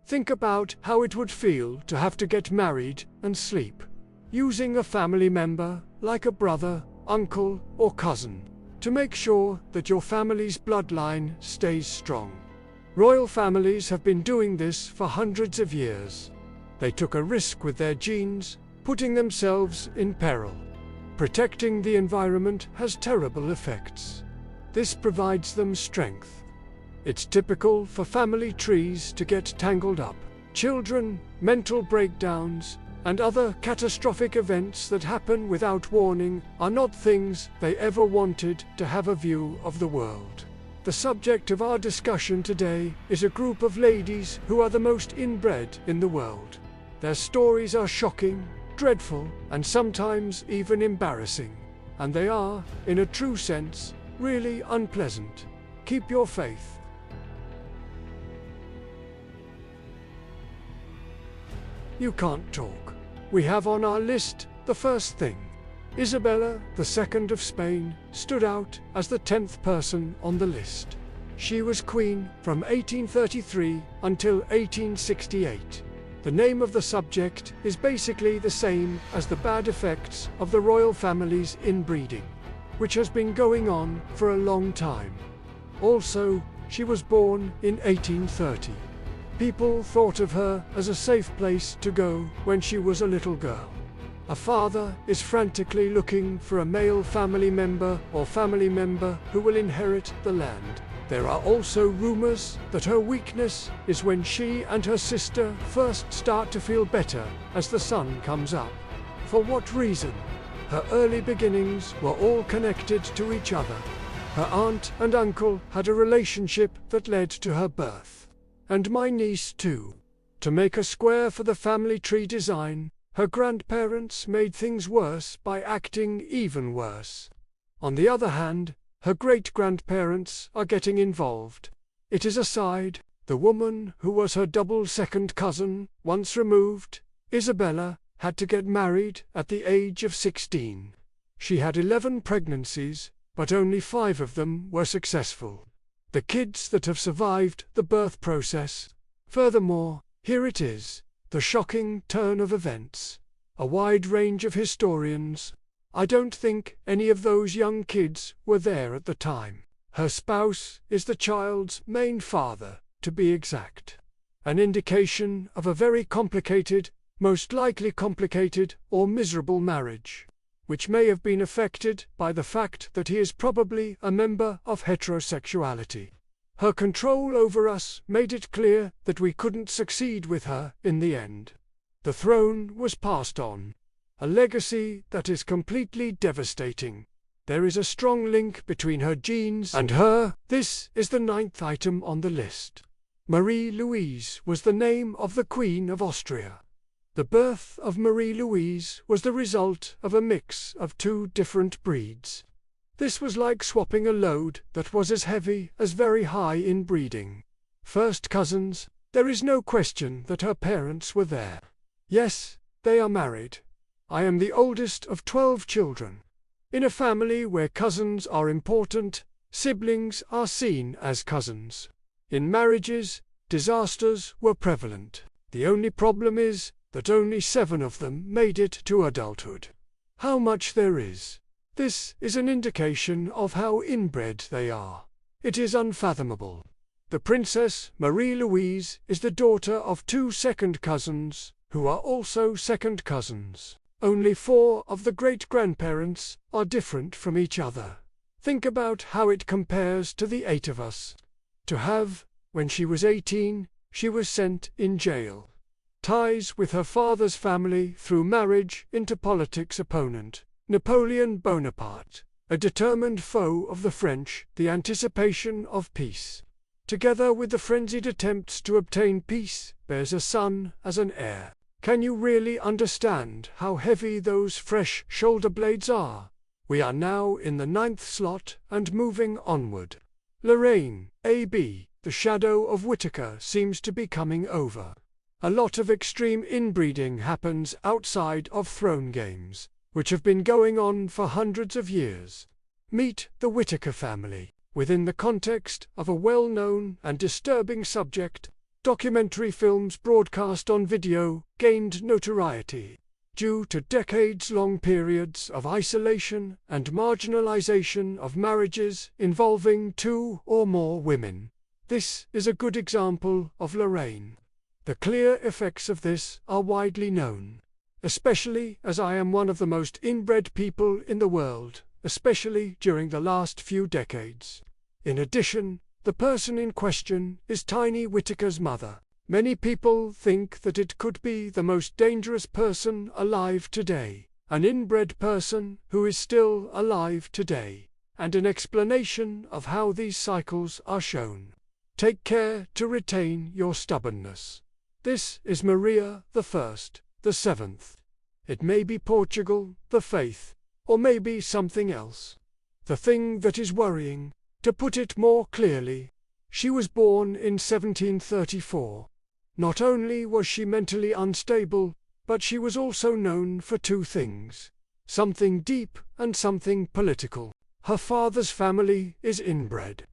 Think about how it would feel to have to get married and sleep using a family member, like a brother, uncle, or cousin, to make sure that your family's bloodline stays strong. Royal families have been doing this for hundreds of years. They took a risk with their genes, putting themselves in peril. Protecting the environment has terrible effects. This provides them strength. It's typical for family trees to get tangled up. Children, mental breakdowns, and other catastrophic events that happen without warning are not things they ever wanted to have a view of the world. The subject of our discussion today is a group of ladies who are the most inbred in the world. Their stories are shocking, dreadful, and sometimes even embarrassing. And they are, in a true sense, really unpleasant. Keep your faith. You can't talk. We have on our list the first thing. Isabella II of Spain stood out as the 10th person on the list. She was queen from 1833 until 1868. The name of the subject is basically the same as the bad effects of the royal family's inbreeding, which has been going on for a long time. Also, she was born in 1830. People thought of her as a safe place to go when she was a little girl. A father is frantically looking for a male family member or family member who will inherit the land. There are also rumors that her weakness is when she and her sister first start to feel better as the sun comes up. For what reason? Her early beginnings were all connected to each other. Her aunt and uncle had a relationship that led to her birth. And my niece too. To make a square for the family tree design, her grandparents made things worse by acting even worse. On the other hand, her great-grandparents are getting involved. It is aside, the woman who was her double second cousin, once removed, Isabella, had to get married at the age of 16. She had 11 pregnancies, but only 5 of them were successful. The kids that have survived the birth process. Furthermore, here it is, the shocking turn of events. A wide range of historians. I don't think any of those young kids were there at the time. Her spouse is the child's main father, to be exact. An indication of a very complicated, most likely complicated or miserable marriage, which may have been affected by the fact that he is probably a member of heterosexuality. Her control over us made it clear that we couldn't succeed with her in the end. The throne was passed on. A legacy that is completely devastating. There is a strong link between her genes and her. This is the 9th item on the list. Marie-Louise was the name of the Queen of Austria. The birth of Marie-Louise was the result of a mix of 2 different breeds. This was like swapping a load that was as heavy as very high in breeding. First cousins, there is no question that her parents were there. Yes, they are married. I am the oldest of 12 children. In a family where cousins are important, siblings are seen as cousins. In marriages, disasters were prevalent. The only problem is that only 7 of them made it to adulthood. How much there is. This is an indication of how inbred they are. It is unfathomable. The Princess Marie-Louise is the daughter of 2 second cousins, who are also second cousins. Only 4 of the great-grandparents are different from each other. Think about how it compares to the 8 of us. To have, when she was 18, she was sent in jail. Ties with her father's family through marriage into politics opponent, Napoleon Bonaparte, a determined foe of the French, the anticipation of peace. Together with the frenzied attempts to obtain peace, bears a son as an heir. Can you really understand how heavy those fresh shoulder blades are? We are now in the 9th slot and moving onward. Lorraine, AB, the shadow of Whittaker seems to be coming over. A lot of extreme inbreeding happens outside of throne games, which have been going on for hundreds of years. Meet the Whittaker family. Within the context of a well-known and disturbing subject, Documentary films broadcast on video gained notoriety due to decades-long periods of isolation and marginalization of marriages involving two or more women. This is a good example of Lorraine. The clear effects of this are widely known, especially as I am one of the most inbred people in the world, especially during the last few decades. In addition, the person in question is Tiny Whittaker's mother. Many people think that it could be the most dangerous person alive today, an inbred person who is still alive today, and an explanation of how these cycles are shown. Take care to retain your stubbornness. This is Maria the First, the seventh. It may be Portugal, the faith, or maybe something else. The thing that is worrying, to put it more clearly, she was born in 1734. Not only was she mentally unstable, but she was also known for two things: something deep and something political. Her father's family is inbred.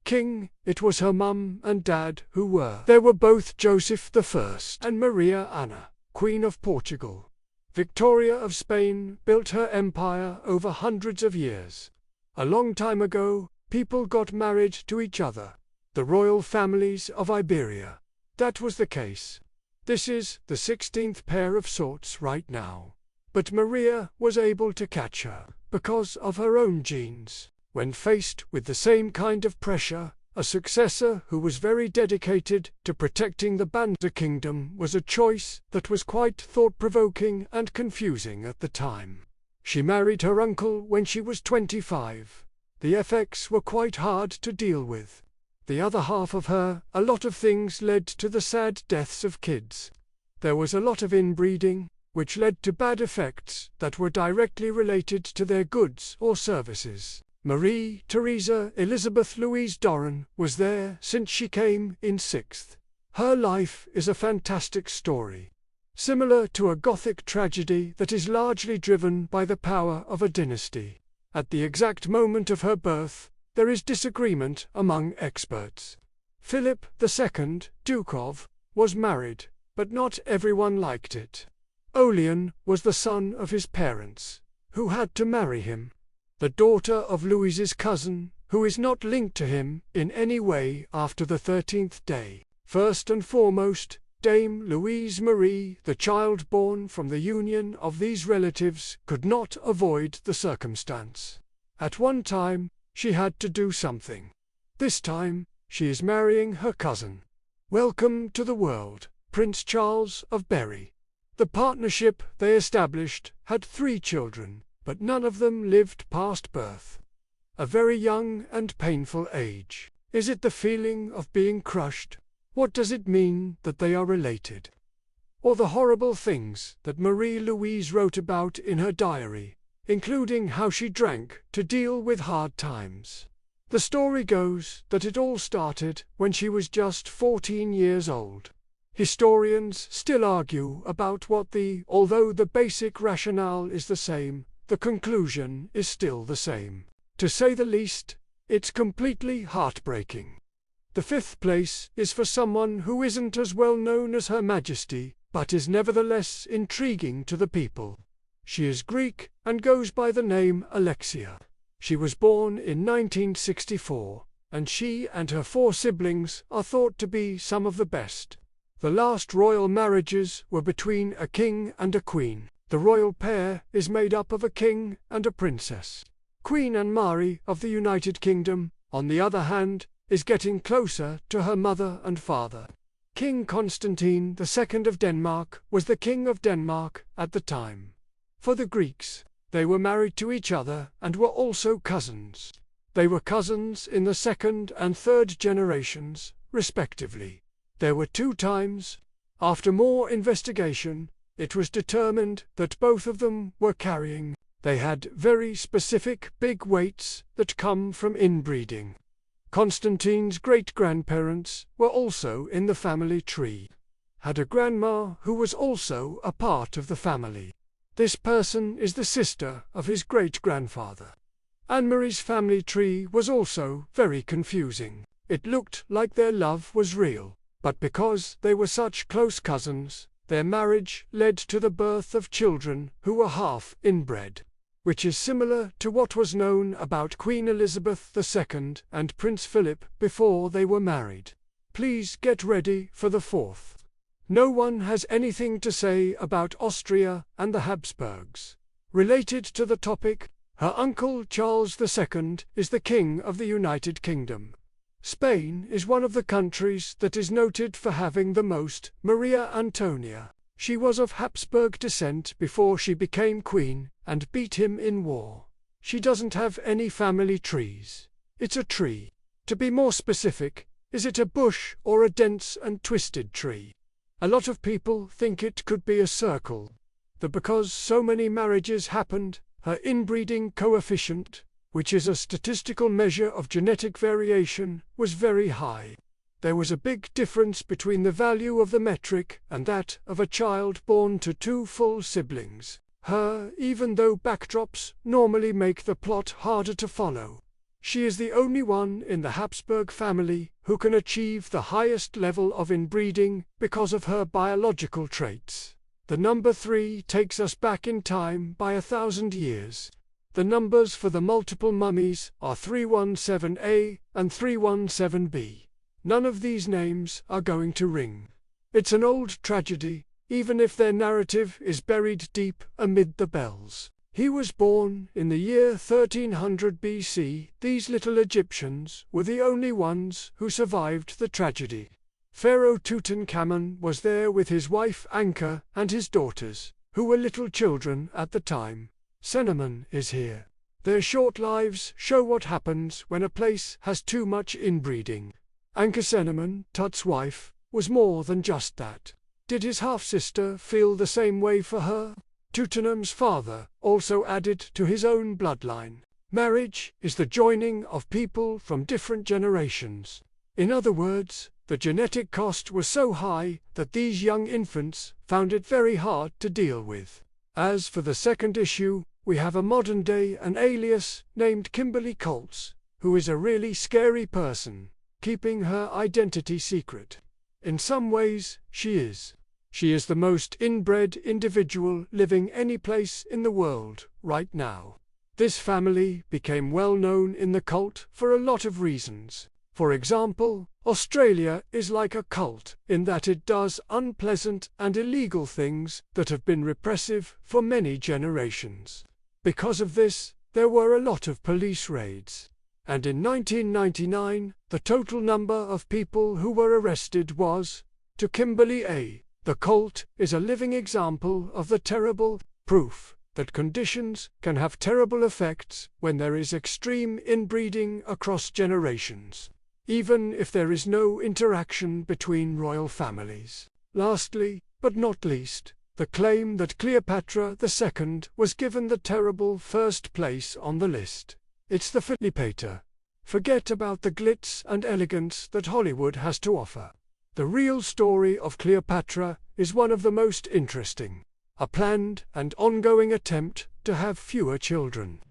King, it was her mum and dad who were. They were both Joseph I and Maria Anna, Queen of Portugal. Victoria of Spain built her empire over hundreds of years. A long time ago, people got married to each other. The royal families of Iberia. That was the case. This is the 16th pair of sorts right now. But Maria was able to catch her, because of her own genes. When faced with the same kind of pressure, a successor who was very dedicated to protecting the Banda kingdom was a choice that was quite thought-provoking and confusing at the time. She married her uncle when she was 25. The effects were quite hard to deal with. The other half of her, a lot of things led to the sad deaths of kids. There was a lot of inbreeding, which led to bad effects that were directly related to their goods or services. Marie Theresa Elizabeth Louise Doran was there since she came in 6th. Her life is a fantastic story, similar to a Gothic tragedy that is largely driven by the power of a dynasty. At the exact moment of her birth, there is disagreement among experts. Philip II, Duke of, was married, but not everyone liked it. Olean was the son of his parents, who had to marry him. The daughter of Louise's cousin, who is not linked to him in any way after the 13th day. First and foremost, Dame Louise Marie, the child born from the union of these relatives, could not avoid the circumstance. At one time, she had to do something. This time, she is marrying her cousin. Welcome to the world, Prince Charles of Berry. The partnership they established had 3 children, but none of them lived past birth. A very young and painful age. Is it the feeling of being crushed? What does it mean that they are related? Or the horrible things that Marie-Louise wrote about in her diary, including how she drank to deal with hard times. The story goes that it all started when she was just 14 years old. Historians still argue about although the basic rationale is the same, the conclusion is still the same. To say the least, it's completely heartbreaking. The 5th place is for someone who isn't as well known as Her Majesty, but is nevertheless intriguing to the people. She is Greek and goes by the name Alexia. She was born in 1964, and she and her 4 siblings are thought to be some of the best. The last royal marriages were between a king and a queen. The royal pair is made up of a king and a princess. Queen Anne-Marie of the United Kingdom, on the other hand, is getting closer to her mother and father. King Constantine II of Denmark was the King of Denmark at the time. For the Greeks, they were married to each other and were also cousins. They were cousins in the 2nd and 3rd generations, respectively. There were 2 times. After more investigation, it was determined that both of them were carrying. They had very specific big weights that come from inbreeding. Constantine's great-grandparents were also in the family tree. Had a grandma who was also a part of the family. This person is the sister of his great-grandfather. Anne-Marie's family tree was also very confusing. It looked like their love was real, But because they were such close cousins, their marriage led to the birth of children who were half inbred, which is similar to what was known about Queen Elizabeth II and Prince Philip before they were married. Please get ready for the fourth. No one has anything to say about Austria and the Habsburgs. Related to the topic, her uncle Charles II is the King of the United Kingdom. Spain is one of the countries that is noted for having the most. Maria Antonia. She was of Habsburg descent before she became queen and beat him in war. She doesn't have any family trees. It's a tree. To be more specific, is it a bush or a dense and twisted tree? A lot of people think it could be a circle. Because so many marriages happened, her inbreeding coefficient, which is a statistical measure of genetic variation, was very high. There was a big difference between the value of the metric and that of a child born to two full siblings. Even though backdrops normally make the plot harder to follow. She is the only one in the Habsburg family who can achieve the highest level of inbreeding because of her biological traits. The number 3 takes us back in time by 1,000 years. The numbers for the multiple mummies are 317A and 317B. None of these names are going to ring. It's an old tragedy, even if their narrative is buried deep amid the bells. He was born in the year 1300 BC. These little Egyptians were the only ones who survived the tragedy. Pharaoh Tutankhamun was there with his wife Anka and his daughters, who were little children at the time. Cinnamon is here. Their short lives show what happens when a place has too much inbreeding. Cinnamon, Tut's wife, was more than just that. Did his half-sister feel the same way for her? Tutankhamun's father also added to his own bloodline. Marriage is the joining of people from different generations. In other words, the genetic cost was so high that these young infants found it very hard to deal with. As for the second issue, we have a modern-day an alias named Kimberly Colts, who is a really scary person, keeping her identity secret. In some ways, she is. She is the most inbred individual living any place in the world right now. This family became well known in the cult for a lot of reasons. For example, Australia is like a cult in that it does unpleasant and illegal things that have been repressive for many generations. Because of this, there were a lot of police raids. And in 1999, the total number of people who were arrested was, to Kimberly A. The cult is a living example of the terrible proof that conditions can have terrible effects when there is extreme inbreeding across generations, even if there is no interaction between royal families. Lastly, but not least, the claim that Cleopatra II was given the terrible first place on the list. It's the Filipater. Forget about the glitz and elegance that Hollywood has to offer. The real story of Cleopatra is one of the most interesting. A planned and ongoing attempt to have fewer children.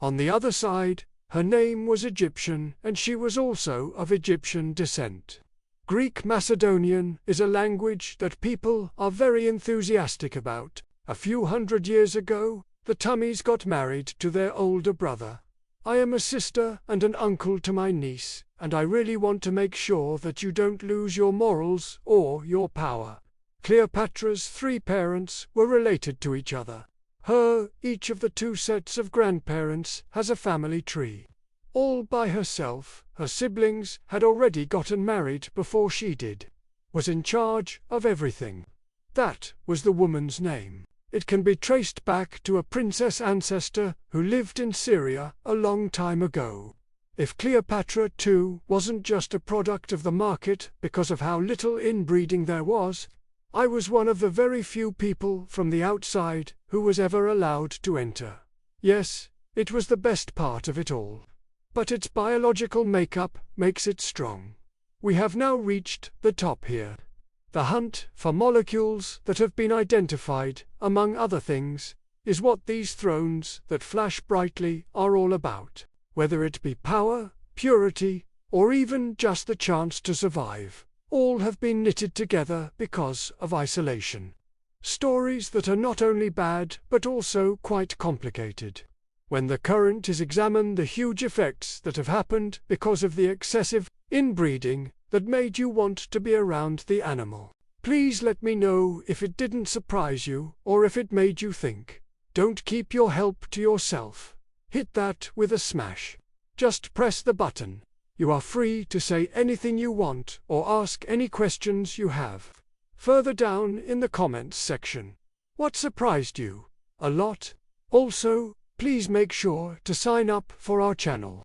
On the other side, her name was Egyptian and she was also of Egyptian descent. Greek Macedonian is a language that people are very enthusiastic about. A few hundred years ago, the Tummies got married to their older brother. I am a sister and an uncle to my niece, and I really want to make sure that you don't lose your morals or your power. Cleopatra's 3 parents were related to each other. Each of the 2 sets of grandparents has a family tree. All by herself, her siblings had already gotten married before she did. Was in charge of everything. That was the woman's name. It can be traced back to a princess ancestor who lived in Syria a long time ago. If Cleopatra too wasn't just a product of the market because of how little inbreeding there was, I was one of the very few people from the outside who was ever allowed to enter. Yes, it was the best part of it all. But its biological makeup makes it strong. We have now reached the top here. The hunt for molecules that have been identified, among other things, is what these thrones that flash brightly are all about, whether it be power, purity, or even just the chance to survive. all have been knitted together because of isolation. Stories that are not only bad but also quite complicated. When the current is examined, the huge effects that have happened because of the excessive inbreeding that made you want to be around the animal. Please let me know if it didn't surprise you or if it made you think. Don't keep your help to yourself. Hit that with a smash. Just press the button. You are free to say anything you want or ask any questions you have. Further down in the comments section. What surprised you? A lot? Also, please make sure to sign up for our channel.